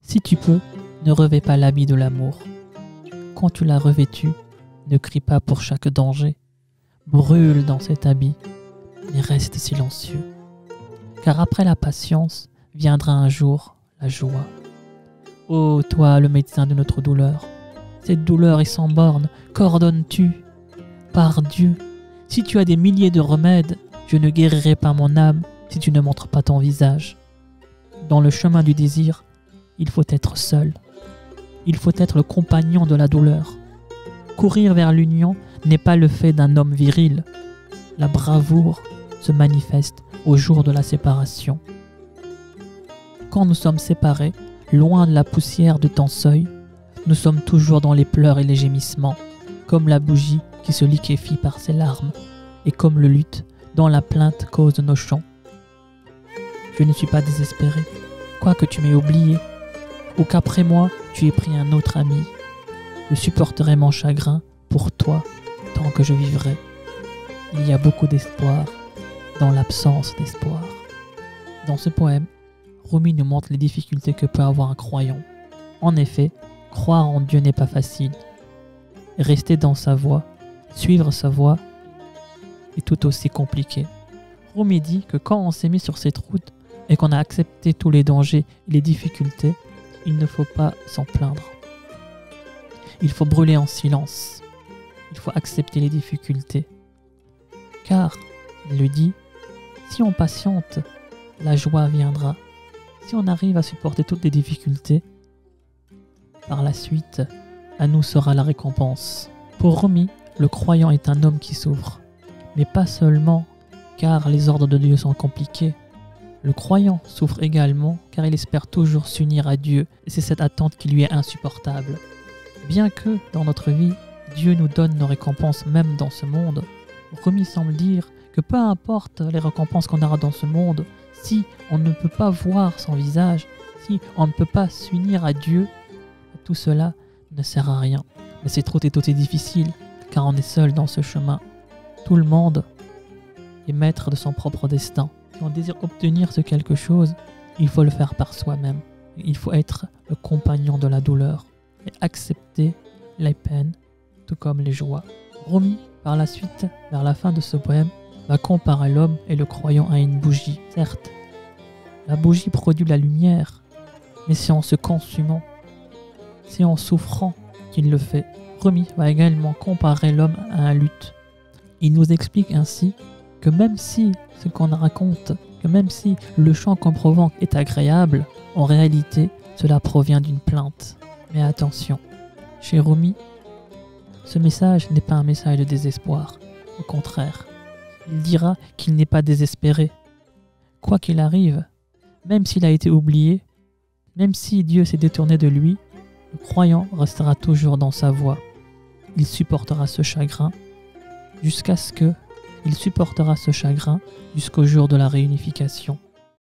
Si tu peux, ne revêt pas l'habit de l'amour. Quand tu l'as revêtu, ne crie pas pour chaque danger. Brûle dans cet habit, mais reste silencieux. Car après la patience, viendra un jour la joie. Ô toi, le médecin de notre douleur, cette douleur est sans borne, qu'ordonnes-tu? Par Dieu, si tu as des milliers de remèdes, je ne guérirai pas mon âme si tu ne montres pas ton visage. Dans le chemin du désir, il faut être seul. Il faut être le compagnon de la douleur. Courir vers l'union n'est pas le fait d'un homme viril. La bravoure se manifeste au jour de la séparation. Quand nous sommes séparés, loin de la poussière de ton seuil, nous sommes toujours dans les pleurs et les gémissements, comme la bougie qui se liquéfie par ses larmes, et comme le luth dont la plainte cause nos chants. Je ne suis pas désespéré, quoique tu m'aies oublié, ou qu'après moi tu aies pris un autre ami. Je supporterai mon chagrin pour toi tant que je vivrai. Il y a beaucoup d'espoir dans l'absence d'espoir. Dans ce poème, Rumi nous montre les difficultés que peut avoir un croyant. En effet, croire en Dieu n'est pas facile. Rester dans sa voie, suivre sa voie, est tout aussi compliqué. Rumi dit que quand on s'est mis sur cette route et qu'on a accepté tous les dangers et les difficultés, il ne faut pas s'en plaindre. Il faut brûler en silence. Il faut accepter les difficultés. Car, il le dit, si on patiente, la joie viendra. Si on arrive à supporter toutes les difficultés, par la suite, à nous sera la récompense. Pour Rumi, le croyant est un homme qui souffre. Mais pas seulement car les ordres de Dieu sont compliqués. Le croyant souffre également car il espère toujours s'unir à Dieu et c'est cette attente qui lui est insupportable. Bien que, dans notre vie, Dieu nous donne nos récompenses même dans ce monde, Rumi semble dire que peu importe les récompenses qu'on aura dans ce monde, si on ne peut pas voir son visage, si on ne peut pas s'unir à Dieu, tout cela ne sert à rien. Mais cette route est aussi difficile car on est seul dans ce chemin. Tout le monde est maître de son propre destin. Si on désire obtenir ce quelque chose, il faut le faire par soi-même. Il faut être le compagnon de la douleur et accepter les peines, tout comme les joies. Rumi, par la suite, vers la fin de ce poème, va comparer l'homme et le croyant à une bougie. Certes, la bougie produit la lumière, mais c'est en se consumant, c'est en souffrant qu'il le fait. Rumi va également comparer l'homme à un luth. Il nous explique ainsi que même si ce qu'on raconte, que même si le chant qu'on provoque est agréable, en réalité, cela provient d'une plainte. Mais attention, chez Rumi, ce message n'est pas un message de désespoir. Au contraire, il dira qu'il n'est pas désespéré. Quoi qu'il arrive, même s'il a été oublié, même si Dieu s'est détourné de lui, le croyant restera toujours dans sa voie. Il supportera ce chagrin jusqu'au jour de la réunification.